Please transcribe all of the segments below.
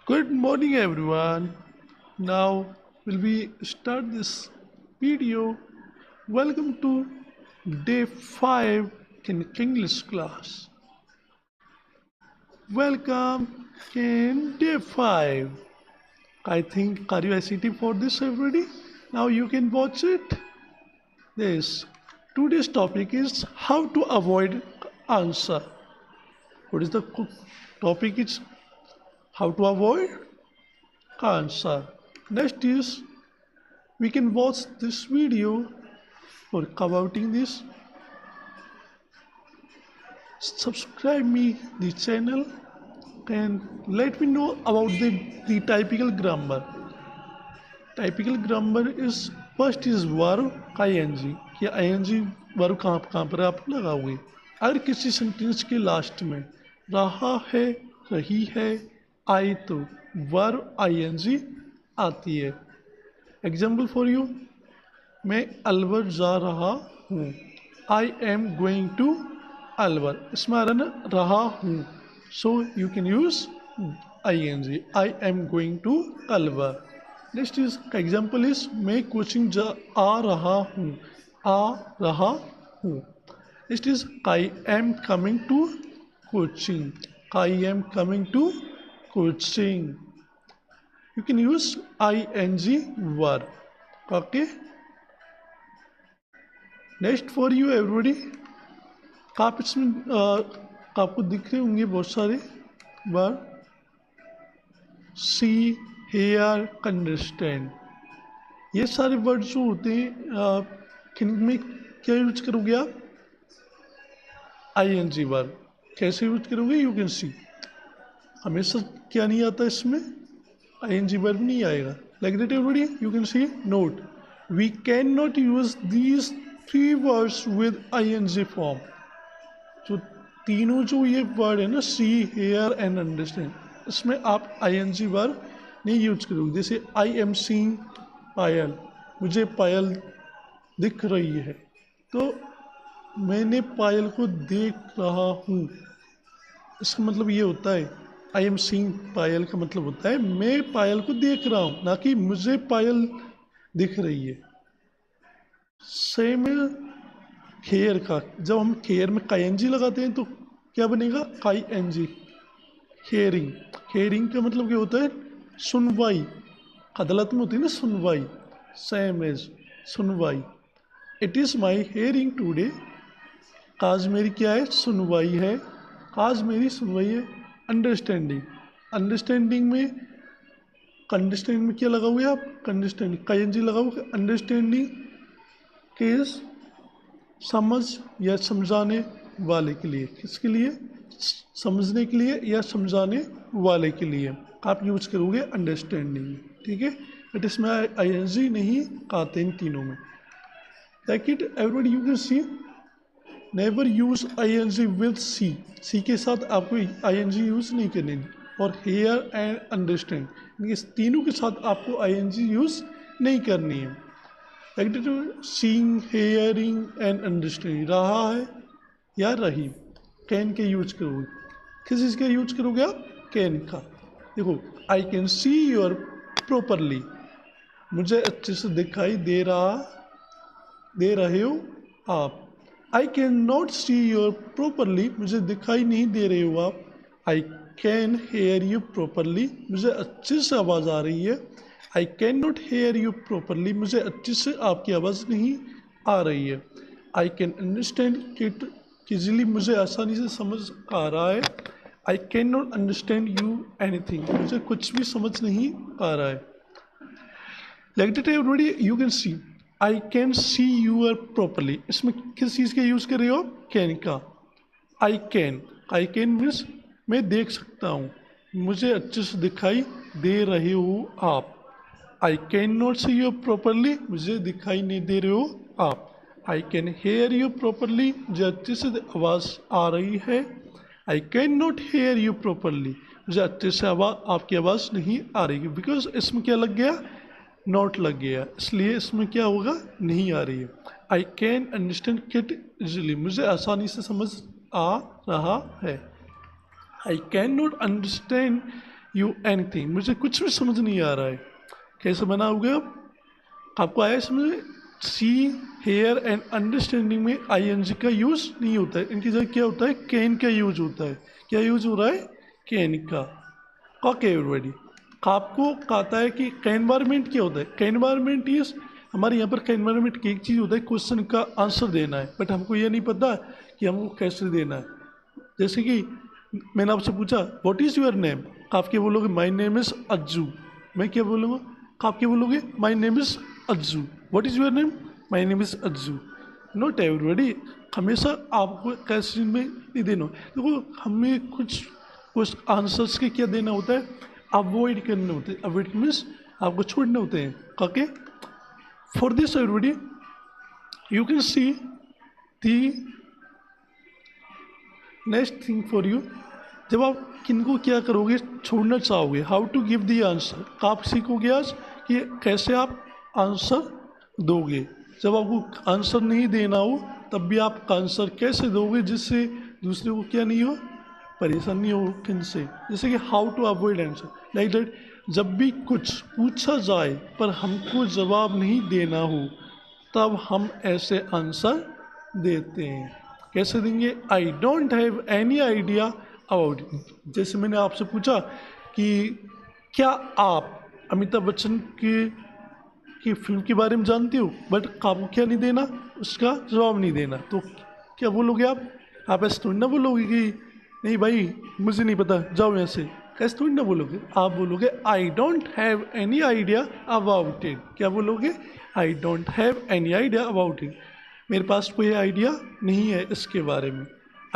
Good morning, everyone. Now will we start this video? Welcome to day 5 in English class. Welcome in day 5. I think are you excited for this everybody? Now you can watch it. This today's topic is how to avoid answer. What is the topic? Is how to avoid answer. Next is we can watch this video for covering this. Subscribe me the channel and let me know about the typical grammar. Typical grammar is first is verb ing कि ing verb कहाँ पर आप लगाओगे अगर किसी sentence के last में रहा है रही है आई तो वर्ब ing आती है। एग्जाम्पल फॉर यू मैं अलवर जा रहा हूँ I am going to Alwar इसमें आ रहा ना रहा हूँ so you can use I N G I am going to Alwar. Next is का एग्जाम्पल इज मैं कोचिंग जा आ रहा हूँ। Next is I am coming to coaching I am coming to coaching you can use I N G verb okay. Next for you everybody आप इसमें आपको दिख रहे होंगे बहुत सारे वर्ड सी हेयर अंडरस्टैंड ये सारे वर्ड जो होते हैं इनमें क्या यूज करोगे आप आई एन जी वर्ब कैसे यूज करोगे यू कैन सी हमेशा क्या नहीं आता इसमें आई एन जी वर्ब नहीं आएगा like that everybody you can see note we can not use these 3 words with I N G form. जो तीनों जो ये वर्ड है ना सी हेयर एंड अंडरस्टैंड इसमें आप आई एन जी वर्ब नहीं यूज करोगे। जैसे आई एम सीइंग पायल मुझे पायल दिख रही है तो मैंने पायल को देख रहा हूँ इसका मतलब ये होता है आई एम सीइंग पायल का मतलब होता है मैं पायल को देख रहा हूँ ना कि मुझे पायल दिख रही है। सेम हेयर का जब हम हेयर में का एन जी लगाते हैं तो क्या बनेगा काई एन जी हेयरिंग। हेयरिंग का मतलब क्या होता है सुनवाई अदालत में होती है ना सुनवाई सेम एज सुनवाई it is my hearing today आज मेरी क्या है सुनवाई है आज मेरी सुनवाई है। अंडरस्टैंडिंग अंडरस्टैंडिंग में क्या लगाओगे आप अंडरस्टैंडिंग का एन जी लगाओगे अंडरस्टैंडिंग केस समझ या समझाने वाले के लिए किसके लिए समझने के लिए या समझाने वाले के लिए आप यूज करोगे अंडरस्टैंडिंग ठीक है। बट इसमें आई एन जी नहीं आते इन तीनों में। Like it everybody you can see never use I N G with see के साथ आपको आई एन जी यूज नहीं करनी और हेयर एंड अंडरस्टैंड इस तीनों के साथ आपको आई एन जी यूज नहीं करनी है। सीइंग हेयरिंग एंड अंडरस्टैंडिंग रहा है या रही कैन के यूज करोगे किस चीज़ का यूज करोगे आप कैन का। देखो आई कैन सी योर प्रॉपरली मुझे अच्छे से दिखाई दे रहे हो आप। I can not see your properly मुझे दिखाई नहीं दे रहे हो आप। I can hear you properly मुझे अच्छे से आवाज़ आ रही है। I can not hear you properly मुझे अच्छे से आपकी आवाज़ नहीं आ रही है। I can understand it easily मुझे आसानी से समझ आ रहा है। I can not understand you anything मुझे कुछ भी समझ नहीं आ रहा है। Like that everybody you can see I can see you are properly इसमें किस चीज़ का यूज़ कर रहे हो कैन का। आई कैन मीन्स मैं देख सकता हूँ मुझे अच्छे से दिखाई दे रहे हो आप। I can not see you properly मुझे दिखाई नहीं दे रहे हो आप। I can hear you properly मुझे अच्छे से आवाज़ आ रही है। I can not hear you properly मुझे अच्छे से आपकी आवाज़ नहीं आ रही है बिकॉज इसमें क्या लग गया नॉट लग गया इसलिए इसमें क्या होगा नहीं आ रही है। I can understand it easily मुझे आसानी से समझ आ रहा है। I can not understand you anything, मुझे कुछ भी समझ नहीं आ रहा है। कैसे बनाओगे आप? आपको आया समझ में? सी, हेयर एंड अंडरस्टैंडिंग में आईएनजी का यूज़ नहीं होता है, इनकी जगह क्या होता है? कैन का यूज होता है। क्या यूज हो रहा है? कैन का। ओके एवरीबॉडी, आपको कहता है कि एनवायरमेंट क्या होता है? एनवायरमेंट इज, हमारे यहाँ पर एनवायरमेंट की एक चीज़ होता है, क्वेश्चन का आंसर देना है, बट हमको ये नहीं पता कि हमको कैसे देना है। जैसे कि मैंने आपसे पूछा व्हाट इज़ योर नेम, आप क्या बोलोगे? My name is Ajju. मैं क्या बोलूँगा? आप क्या बोलोगे? My name is Ajju. What is your name? My name is Ajju. Not everybody, हमेशा आपको कैसे में नहीं देना। देखो हमें कुछ आंसर्स के क्या देना होता है? अवॉइड करने होते हैं। अवॉइड मीन्स आपको छोड़ने होते हैं। Okay, for this everybody you can see the next thing for you. जब आप किनको क्या करोगे? छोड़ना चाहोगे, how to give the answer. आप सीखोगे आज कि कैसे आप आंसर दोगे। जब आपको आंसर नहीं देना हो तब भी आप आंसर कैसे दोगे जिससे दूसरे को क्या नहीं हो? परेशानी हो किनसे। जैसे कि how to avoid answer, like that. जब भी कुछ पूछा जाए पर हमको जवाब नहीं देना हो तब हम ऐसे आंसर देते हैं। कैसे देंगे? I don't have any idea about it. जैसे मैंने आपसे पूछा कि क्या आप अमिताभ बच्चन की फिल्म के बारे में जानते हो, बट आपको क्या नहीं देना? उसका जवाब नहीं देना। तो क्या बोलोगे आप ऐसे थोड़ी ना बोलोगे कि नहीं भाई मुझे नहीं पता, जाओ यहाँ से। कैसे थोड़ी ना बोलोगे? आप बोलोगे I don't have any idea about it. क्या बोलोगे? I don't have any idea about it, मेरे पास कोई आइडिया नहीं है इसके बारे में।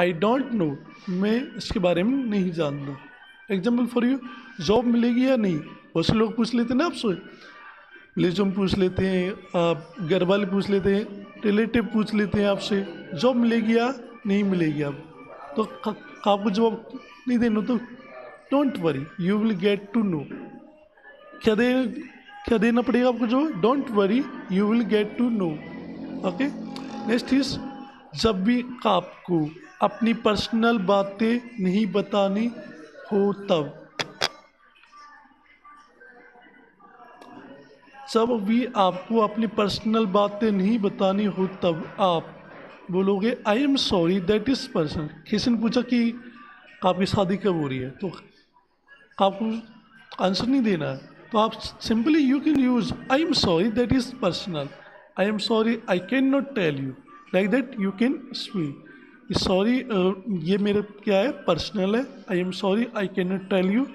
आई डोंट नो, मैं इसके बारे में नहीं जानता। एग्जाम्पल फॉर यू, जॉब मिलेगी या नहीं, बहुत से लोग पूछ लेते हैं ना आपसे। रिलीजन पूछ लेते हैं, आप घर वाले पूछ लेते हैं, रिलेटिव पूछ लेते हैं आपसे जॉब मिलेगी या नहीं मिलेगी। आप तो आपको जवाब नहीं देना तो don't worry, you will get to know. क्या देना पड़ेगा आपको? जो don't worry you will get to know. Okay, next is, जब भी आपको अपनी पर्सनल बातें नहीं बतानी हो तब। जब भी आपको अपनी पर्सनल बातें नहीं बतानी हो तब आप बोलोगे आई am sorry that is personal. किसी ने पूछा कि आपकी शादी कब हो रही है, तो आपको आंसर नहीं देना है, तो आप simply you can use I am sorry that is personal. I am sorry I can not tell you, like that you can speak. Sorry ये मेरा क्या है? पर्सनल है। I am sorry I can not tell you,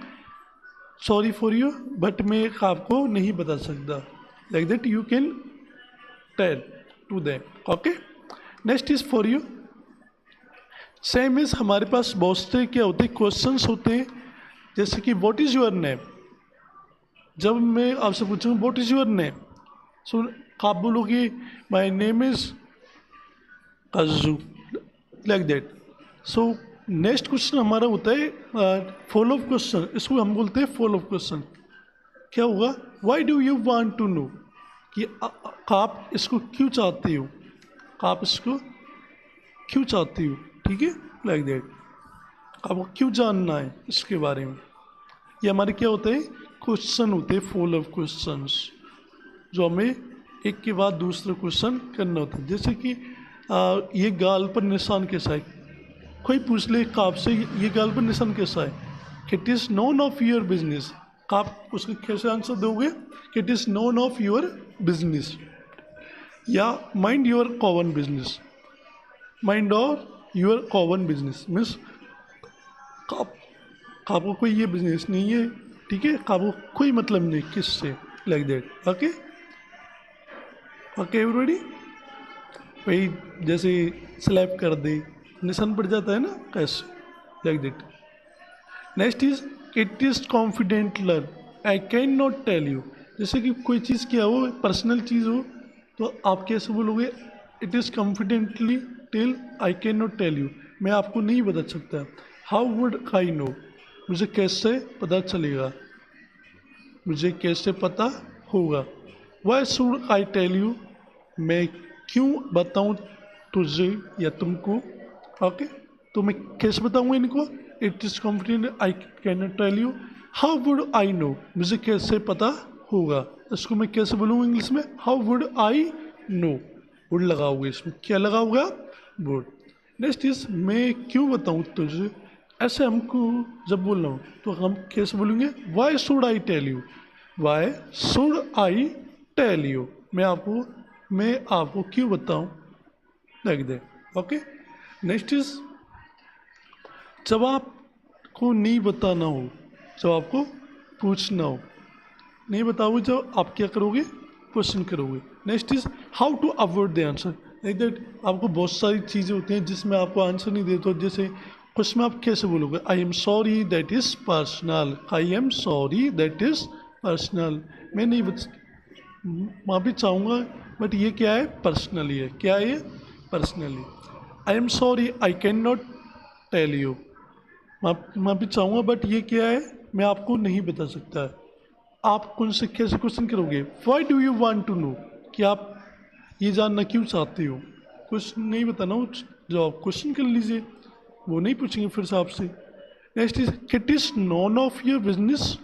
sorry for you, but मैं आपको नहीं बता सकता। Like that you can tell to them. Okay, next is for you. Same is, हमारे पास बहुत से क्या होते हैं? क्वेश्चंस होते हैं। जैसे कि व्हाट इज़ योर नेम। जब मैं आपसे पूछूँ व्हाट इज़ योर नेम, सो आप बोलोगे my name is Ajju, like that. So next question हमारा होता है फॉलो अप क्वेश्चन। इसको हम बोलते हैं फॉलो अप क्वेश्चन। क्या होगा? Why do you want to know, कि आप इसको क्यों चाहते हो, आप इसको क्यों चाहते हो। ठीक है, लाइक दैट, आपको क्यों जानना है इसके बारे में। ये हमारे क्या होते हैं? क्वेश्चन होते हैं, फॉलो अप क्वेश्चंस, जो हमें एक के बाद दूसरा क्वेश्चन करना होता है। जैसे कि ये गाल पर निशान कैसा है। कोई पूछ ले आपसे ये गाल पर निशान कैसा है, it is none of your business. आप उसको कैसे आंसर दोगे? It is none of your business, या mind your common business. Mind और योर कॉमन बिजनेस मीन्स आपको कोई ये बिजनेस नहीं है, ठीक है, आपको कोई मतलब नहीं किससे, like that. Okay okay everybody, भाई जैसे स्लैप कर दे निशान पड़ जाता है ना, कैसे, like that. Next is it is confident learn, I can not tell you. जैसे कि कोई चीज़ क्या हो, पर्सनल चीज़ हो, तो आप कैसे बोलोगे? It is confidently tell, I can not tell you, मैं आपको नहीं बता सकता। हाउ वुड आई नो, मुझे कैसे पता चलेगा, मुझे कैसे पता होगा। Why should I tell you, मैं क्यों बताऊँ तुझे या तुमको। ओके, तो मैं कैसे बताऊँगा इनको? It is confident I can not tell you, how would I know, मुझे कैसे पता होगा, इसको मैं कैसे बोलूँगा इंग्लिश में, how would I no, would लगाओगे इसमें, क्या लगाओगे आप, वुड। नेक्स्ट इज मैं क्यों बताऊँ तुझे, ऐसे हमको जब बोल रहा हूँ तो हम कैसे बोलेंगे, why should I tell you, why should I tell you, मैं आपको क्यों बताऊँ, like that. Okay, next is जब आपको नहीं बताना हो, जब आपको पूछना हो, नहीं बताओगे जब आप क्या करोगे, क्वेश्चन करोगे। Next is how to avoid the answer, like that आपको बहुत सारी चीज़ें होती हैं जिसमें आपको आंसर नहीं देते हो, जैसे क्वेश्चन आप कैसे बोलोगे, आई am sorry that is personal, I am sorry that is personal, मैं नहीं माफ़ी चाहूँगा बट ये क्या है, पर्सनली है, क्या है ये, personally. I am sorry I can not tell you, माफ़ी चाहूँगा बट ये क्या है, मैं आपको नहीं बता सकता। आप कौन से कैसे क्वेश्चन करोगे, why do you want to know, कि आप ये जानना क्यों चाहते हो, कुछ नहीं बताना हो, जवाब क्वेश्चन कर लीजिए, वो नहीं पूछेंगे फिर से आपसे। Next is it is none of your business,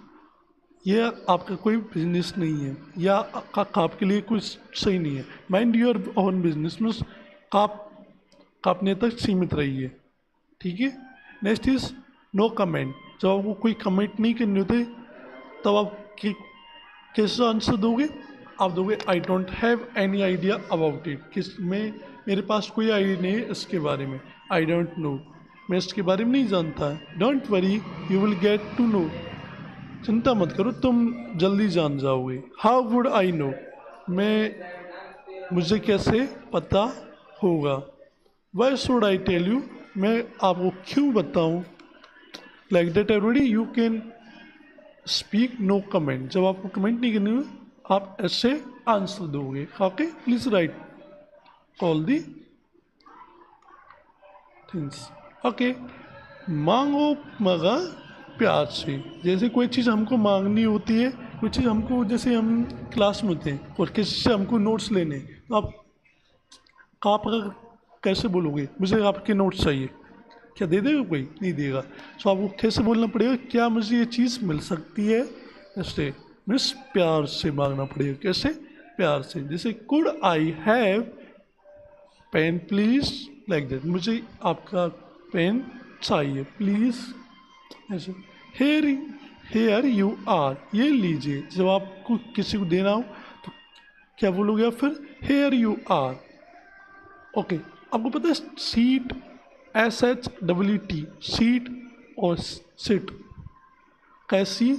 ये आपका कोई बिजनेस नहीं है, या आपके लिए कुछ सही नहीं है। Mind your own business means आप अपने तक सीमित रहिए, ठीक है। नेक्स्ट इज नो कमेंट, जब आपको कोई कमेंट नहीं करने होते तब आप कैसे आंसर दोगे, आप दोगे I don't have any idea about it, मेरे पास कोई आइडिया नहीं है इसके बारे में, आई डोंट नो, मैं इसके बारे में नहीं जानता। Don't worry you will get to know, चिंता मत करो तुम जल्दी जान जाओगे। हाउ वुड आई नो, मुझे कैसे पता होगा। Why should I tell you, मैं आपको क्यों बताऊँ। Like that everybody you can speak no comment, जब आपको कमेंट नहीं करनी हो आप ऐसे आंसर दोगे। Okay, please right all the things. Okay, मांगो मगा प्यार से, जैसे कोई चीज़ हमको मांगनी होती है, कोई चीज़ हमको, जैसे हम क्लास में होते हैं और किसी से हमको नोट्स लेने, तो आप अगर कैसे बोलोगे मुझे आपके नोट्स चाहिए, क्या दे देगा कोई, नहीं देगा। सो आपको कैसे बोलना पड़ेगा, क्या मुझे ये चीज़ मिल सकती है, ऐसे मीन्स प्यार से मांगना पड़ेगा, कैसे, प्यार से। जैसे could I have pen please, like that, मुझे आपका पेन चाहिए प्लीज़, ऐसे। हेयर यू आर, ये लीजिए, जब आपको किसी को देना हो तो क्या बोलोगे आप फिर, हेयर यू आर। ओके, आपको पता है सीट, SHWT, सीट और सिट, कैसी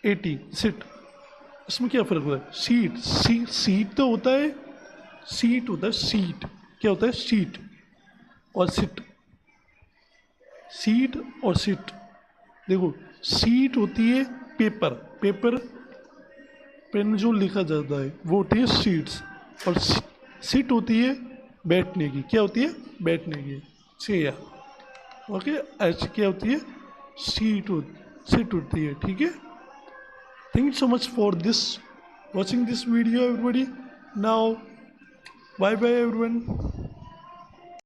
AT, सिट, इसमें क्या फ़र्क होता है, सीट तो होता है, सीट होता है, सीट क्या होता है, सीट और सिट, सीट और सिट। देखो सीट होती है पेपर पेन जो लिखा जाता है वो होती है सीट्स, और सिट होती है बैठने की, क्या होती है, बैठने की, चेयर। ओके, ऐसे क्या होती है, सिट होती है, ठीक है। Thank you so much for this watching this video everybody. Now bye bye everyone.